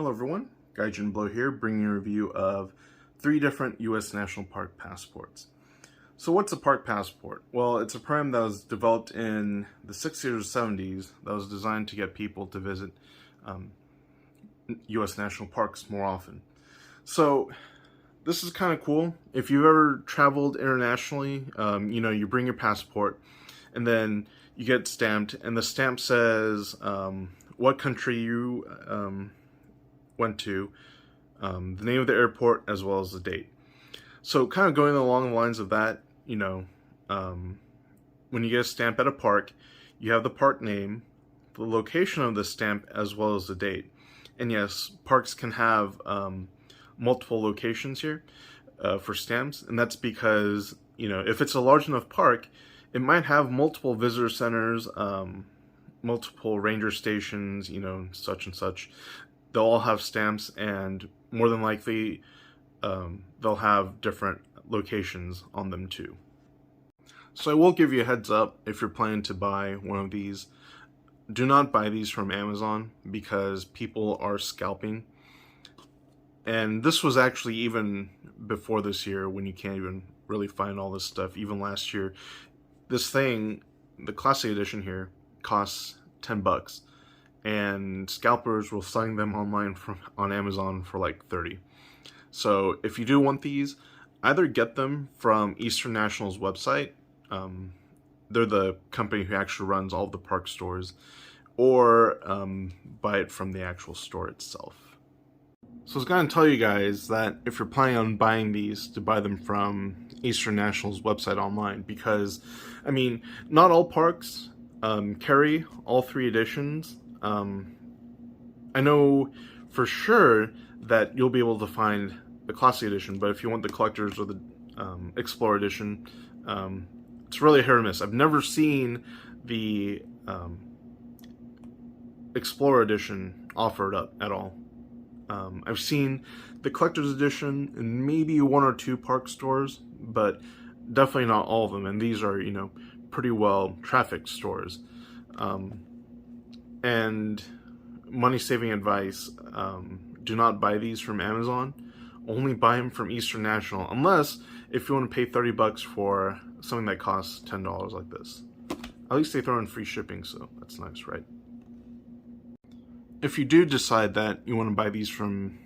Hello everyone, Gaijin Blow here, bringing you a review of 3 different U.S. National Park passports. So what's a park passport? Well, it's a program that was developed in the 60s or 70s that was designed to get people to visit U.S. national parks more often. So this is kind of cool. If you've ever traveled internationally, you bring your passport and then you get stamped, and the stamp says what country you went to, the name of the airport, as well as the date. So kind of going along the lines of that, when you get a stamp at a park, you have the park name, the location of the stamp, as well as the date. And yes, parks can have multiple locations here for stamps, and that's because, if it's a large enough park, it might have multiple visitor centers, multiple ranger stations, such and such. They'll all have stamps, and more than likely, they'll have different locations on them too. So I will give you a heads up if you're planning to buy one of these. Do not buy these from Amazon because people are scalping. And this was actually even before this year, when you can't even really find all this stuff. Even last year, this thing, the Classic Edition here, costs $10. And scalpers will selling them online on Amazon for like $30. So if you do want these, either get them from Eastern National's website. They're the company who actually runs all the park stores, or buy it from the actual store itself. So I was going to tell you guys that if you're planning on buying these, to buy them from Eastern National's website online, because, not all parks carry all 3 editions. I know for sure that you'll be able to find the Classic Edition, but if you want the Collector's or the Explorer Edition, it's really hit or miss. I've never seen the Explorer Edition offered up at all. I've seen the Collector's Edition in maybe 1 or 2 park stores, but definitely not all of them, and these are, pretty well trafficked stores. And money-saving advice, do not buy these from Amazon. Only buy them from Eastern National, unless if you want to pay $30 for something that costs $10 like this. At least they throw in free shipping, so that's nice, right? If you do decide that you want to buy these from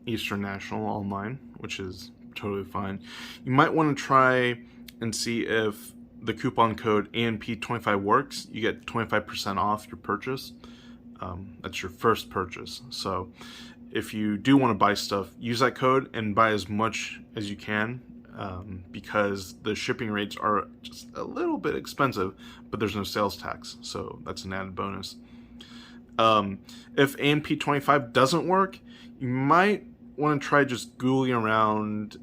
Eastern National online, which is totally fine, you might want to try and see if the coupon code ANP25 works. You get 25% off your purchase. That's your first purchase. So if you do want to buy stuff, use that code and buy as much as you can, because the shipping rates are just a little bit expensive, but there's no sales tax, so that's an added bonus. If ANP25 doesn't work, you might want to try just Googling around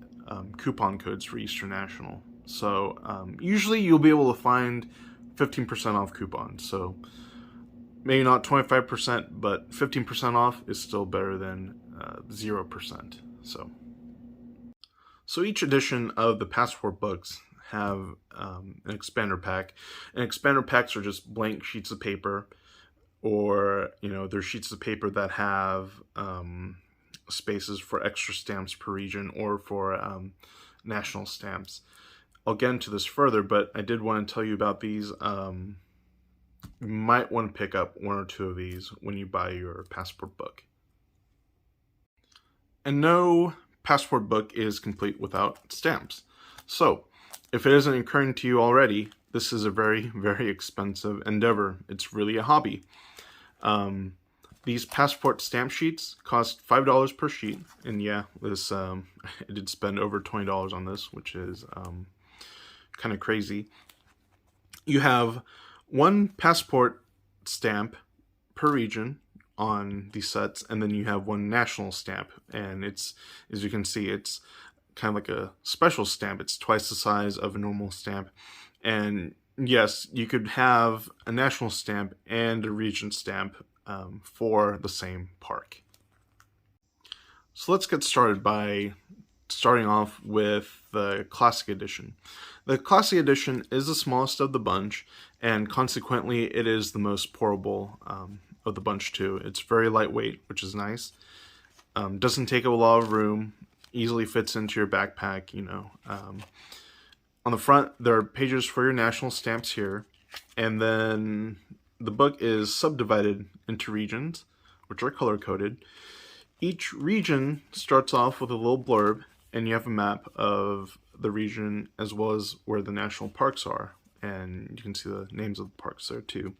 coupon codes for Eastern National. So usually you'll be able to find 15% off coupons. So maybe not 25%, but 15% off is still better than 0%. So each edition of the passport books have an expander pack. And expander packs are just blank sheets of paper, or they're sheets of paper that have spaces for extra stamps per region, or for national stamps. I'll get into this further, but I did want to tell you about these. You might want to pick up 1 or 2 of these when you buy your passport book. And no passport book is complete without stamps. So if it isn't occurring to you already, this is a very, very expensive endeavor. It's really a hobby. These passport stamp sheets cost $5 per sheet, and yeah, this I did spend over $20 on this, which is kind of crazy. You have 1 passport stamp per region on these sets, and then you have 1 national stamp, and it's, as you can see, it's kind of like a special stamp. It's twice the size of a normal stamp. And yes, you could have a national stamp and a region stamp for the same park. So let's get started by starting off with the Classic Edition. The Classic Edition is the smallest of the bunch, and consequently it is the most pourable of the bunch too. It's very lightweight, which is nice. Doesn't take a lot of room, easily fits into your backpack, on the front, there are pages for your national stamps here, and then the book is subdivided into regions, which are color-coded. Each region starts off with a little blurb, and you have a map of the region as well as where the national parks are, and you can see the names of the parks there too.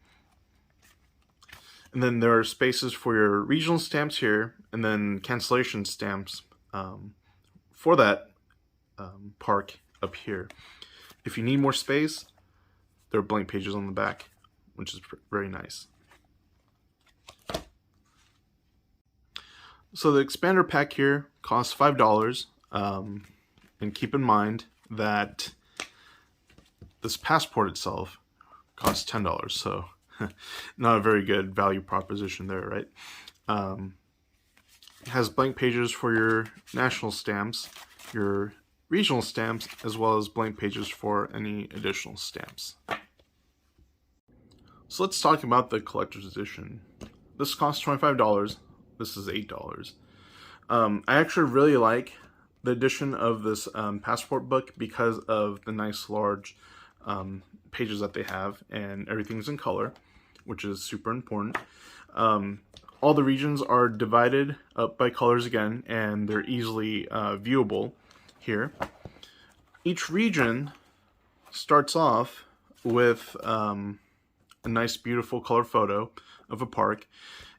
And then there are spaces for your regional stamps here, and then cancellation stamps for that park up here. If you need more space, there are blank pages on the back, which is very nice. So the expander pack here costs $5, and keep in mind that this passport itself costs $10, so not a very good value proposition there, right? It has blank pages for your national stamps, your regional stamps, as well as blank pages for any additional stamps. So let's talk about the collector's edition. This costs $25. This is $8. I actually really like the edition of this passport book because of the nice large pages that they have, and everything's in color, which is super important. All the regions are divided up by colors again, and they're easily viewable here. Each region starts off with a nice beautiful color photo of a park,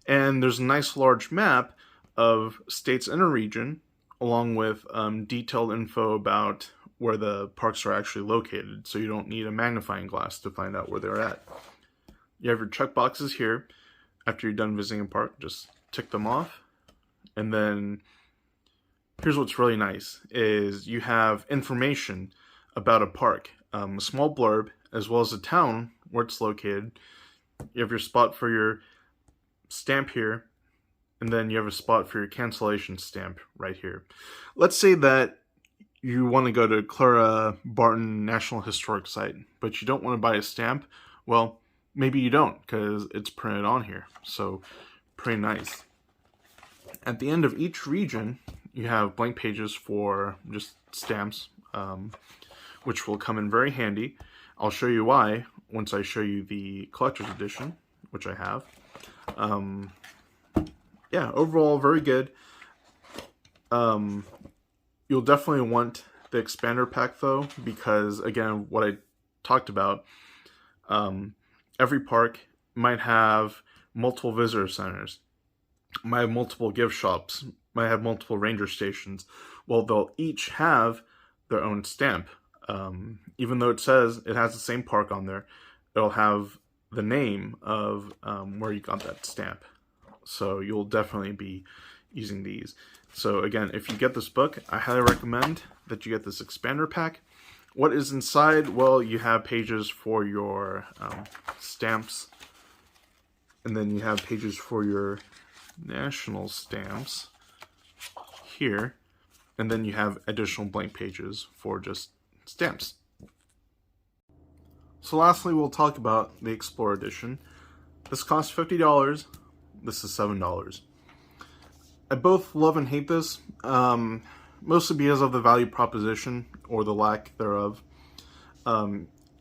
and there's a nice large map of states in a region, along with detailed info about where the parks are actually located, so you don't need a magnifying glass to find out where they're at. You have your check boxes here. After you're done visiting a park, just tick them off. And then here's what's really nice, is you have information about a park, a small blurb, as well as the town where it's located. You have your spot for your stamp here, and then you have a spot for your cancellation stamp right here. Let's say that you want to go to Clara Barton National Historic Site, but you don't want to buy a stamp. Well, maybe you don't, because it's printed on here. So, pretty nice. At the end of each region, you have blank pages for just stamps, which will come in very handy. I'll show you why once I show you the collector's edition, which I have. Yeah, overall, very good. You'll definitely want the expander pack, though, because, again, what I talked about, every park might have multiple visitor centers, might have multiple gift shops, might have multiple ranger stations. Well, they'll each have their own stamp. Even though it says it has the same park on there, it'll have the name of where you got that stamp. So you'll definitely be using these. So again, if you get this book, I highly recommend that you get this expander pack. What is inside? Well, you have pages for your stamps, and then you have pages for your national stamps here, and then you have additional blank pages for just stamps. So lastly, we'll talk about the Explorer Edition. This costs $50. This is $7. I both love and hate this, mostly because of the value proposition, or the lack thereof.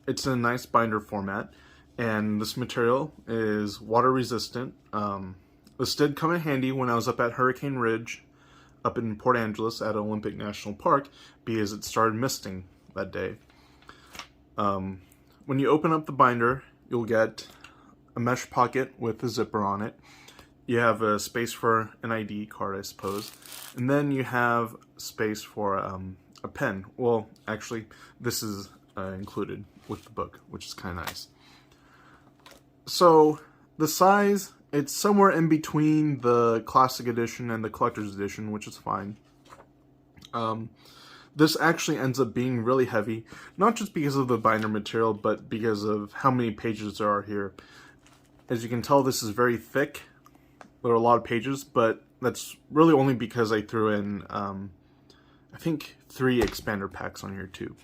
It's in a nice binder format, and this material is water resistant. This did come in handy when I was up at Hurricane Ridge, up in Port Angeles at Olympic National Park, because it started misting that day. When you open up the binder, you'll get a mesh pocket with a zipper on it. You have a space for an ID card, I suppose. And then you have space for a pen. Well, actually, this is included with the book, which is kind of nice. So, the size, it's somewhere in between the Classic Edition and the Collector's Edition, which is fine. This actually ends up being really heavy, not just because of the binder material, but because of how many pages there are here. As you can tell, this is very thick. There are a lot of pages, but that's really only because I threw in, I think, 3 expander packs on here too.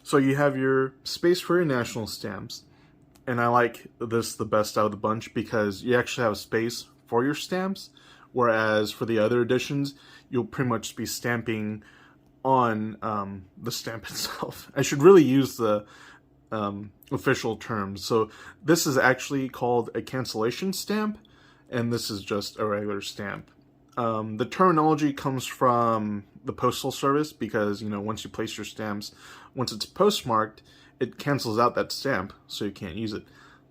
So you have your space for your national stamps, and I like this the best out of the bunch because you actually have space for your stamps Whereas for the other editions, you'll pretty much be stamping on the stamp itself. I should really use the official terms. So this is actually called a cancellation stamp, and this is just a regular stamp. The terminology comes from the Postal Service because, once you place your stamps, once it's postmarked, it cancels out that stamp, so you can't use it.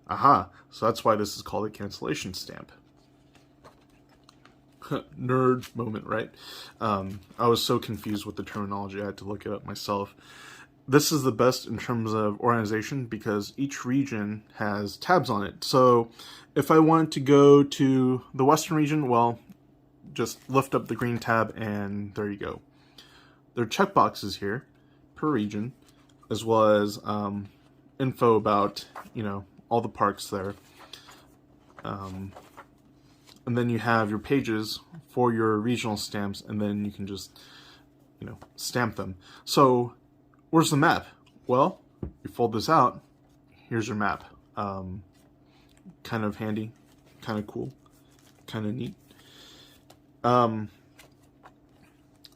Aha! So that's why this is called a cancellation stamp. Nerd moment, right? I was so confused with the terminology, I had to look it up myself. This is the best in terms of organization because each region has tabs on it. So if I wanted to go to the Western region, well, just lift up the green tab and there you go. There are checkboxes here per region, as well as info about, all the parks there. And then you have your pages for your regional stamps, and then you can just, stamp them. So, where's the map? Well, you fold this out, here's your map. Kind of handy, kind of cool, kind of neat.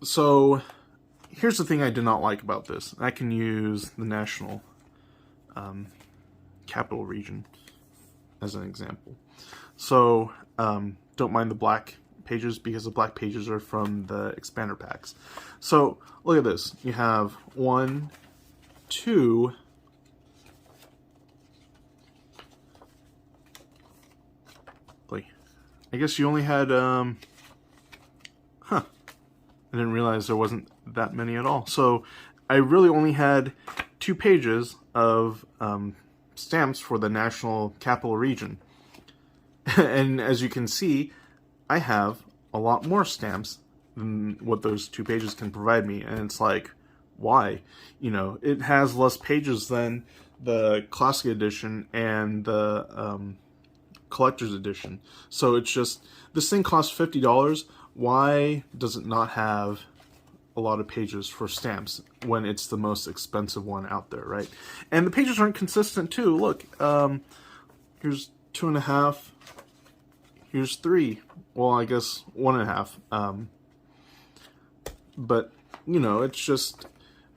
So, here's the thing I did not like about this. I can use the national capital region as an example. So, don't mind the black pages because the black pages are from the expander packs. So, look at this. You have 1, 2, I guess you only had, I didn't realize there wasn't that many at all. So, I really only had 2 pages of stamps for the national capital region. And as you can see, I have a lot more stamps than what those 2 pages can provide me. And it's like, why? It has less pages than the Classic Edition and the Collector's Edition. So it's just, this thing costs $50. Why does it not have a lot of pages for stamps when it's the most expensive one out there, right? And the pages aren't consistent too. Look, here's 2.5. Here's 3. Well, I guess 1.5. But, it's just,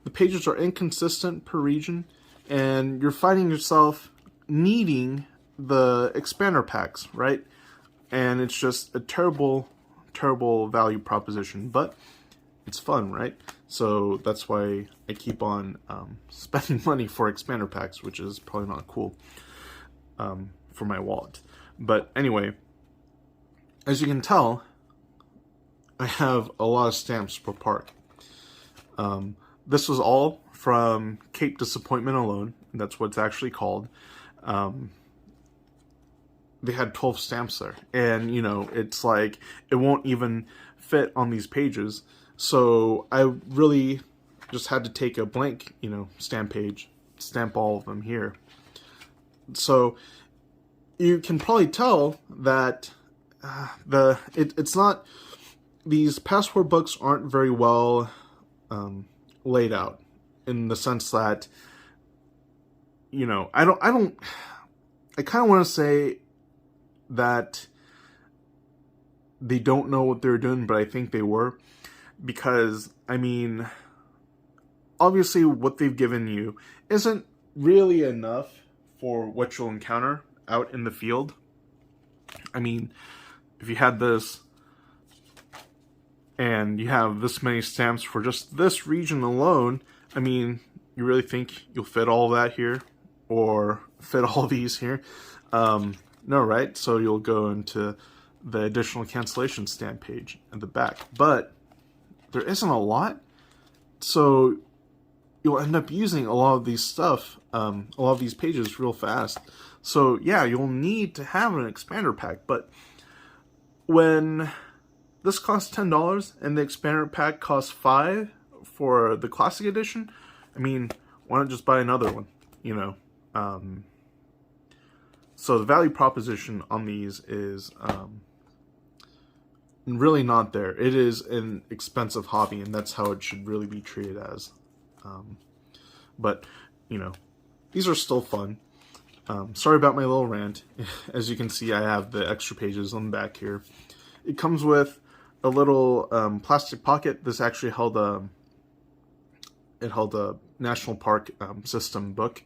the pages are inconsistent per region, and you're finding yourself needing the expander packs, right? And it's just a terrible, terrible value proposition, but it's fun, right? So that's why I keep on spending money for expander packs, which is probably not cool for my wallet. But anyway, as you can tell, I have a lot of stamps per park. This was all from Cape Disappointment alone. That's what it's actually called. They had 12 stamps there. And, it's like, it won't even fit on these pages. So I really just had to take a blank, stamp page, stamp all of them here. So you can probably tell that it's not, these passport books aren't very well laid out, in the sense that, I kind of want to say that they don't know what they're doing, but I think they were, because, obviously what they've given you isn't really enough for what you'll encounter out in the field. If you had this, and you have this many stamps for just this region alone, you really think you'll fit all of that here? Or fit all these here? No, right? So you'll go into the additional cancellation stamp page at the back. But there isn't a lot, so you'll end up using a lot of these stuff, a lot of these pages real fast. So yeah, you'll need to have an expander pack, but when this costs $10 and the expander pack costs $5 for the Classic Edition, why not just buy another one, So the value proposition on these is really not there. It is an expensive hobby, and that's how it should really be treated as. But, these are still fun. Sorry about my little rant. As you can see, I have the extra pages on the back here. It comes with a little plastic pocket. This actually held a national park system book,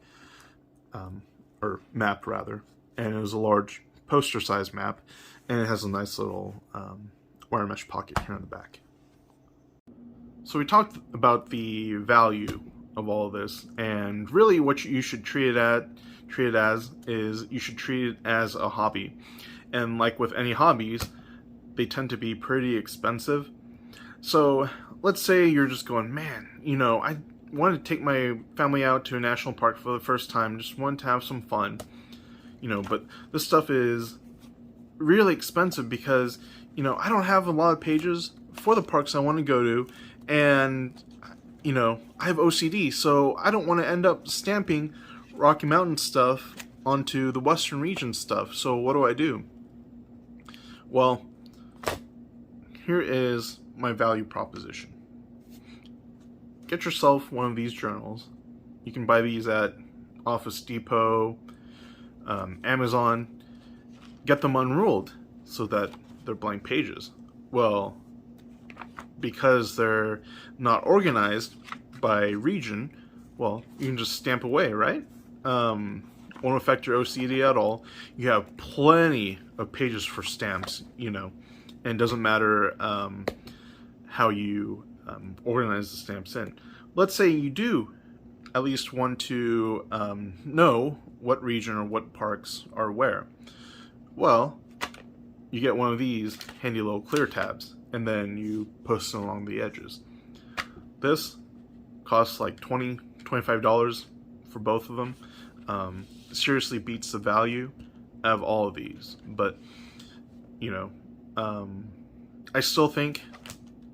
or map rather, and it was a large poster size map, and it has a nice little wire mesh pocket here in the back. So we talked about the value of all of this, and really what you should treat it as is you should treat it as a hobby. And like with any hobbies, they tend to be pretty expensive. So let's say you're just going, man, I wanted to take my family out to a national park for the first time, just wanted to have some fun, but this stuff is really expensive because, I don't have a lot of pages for the parks I want to go to, and, I have OCD, so I don't want to end up stamping Rocky Mountain stuff onto the Western region stuff. So what do? Well, here is my value proposition. Get yourself one of these journals. You can buy these at Office Depot, Amazon. Get them unruled so that they're blank pages. Well, because they're not organized by region, well, you can just stamp away, right? Won't affect your OCD at all. You have plenty of pages for stamps, and it doesn't matter how you organize the stamps in. Let's say you do at least want to know what region or what parks are where. Well, you get one of these handy little clear tabs, and then you post them along the edges. This costs like $20, $25 for both of them. Seriously beats the value of all of these, but I still think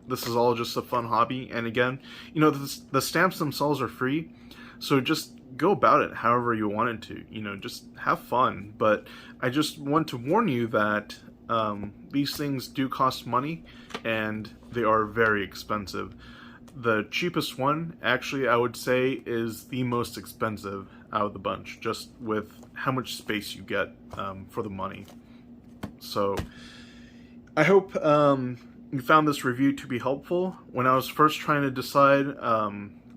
this is all just a fun hobby. And again, the stamps themselves are free, so just go about it however you wanted to. Just have fun. But I just want to warn you that these things do cost money, and they are very expensive. The cheapest one, actually, I would say, is the most expensive out of the bunch, just with how much space you get for the money. So I hope you found this review to be helpful. When I was first trying to decide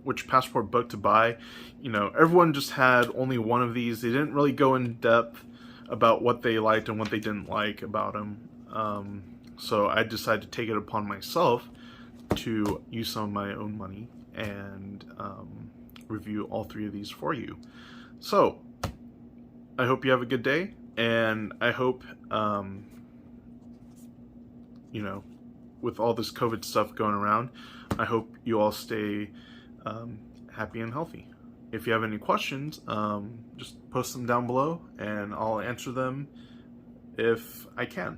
which passport book to buy, everyone just had only one of these. They didn't really go in depth about what they liked and what they didn't like about them. So I decided to take it upon myself to use some of my own money and review all three of these for you. So I hope you have a good day, and I hope with all this COVID stuff going around, I hope you all stay happy and healthy. If you have any questions, just post them down below, and I'll answer them if I can.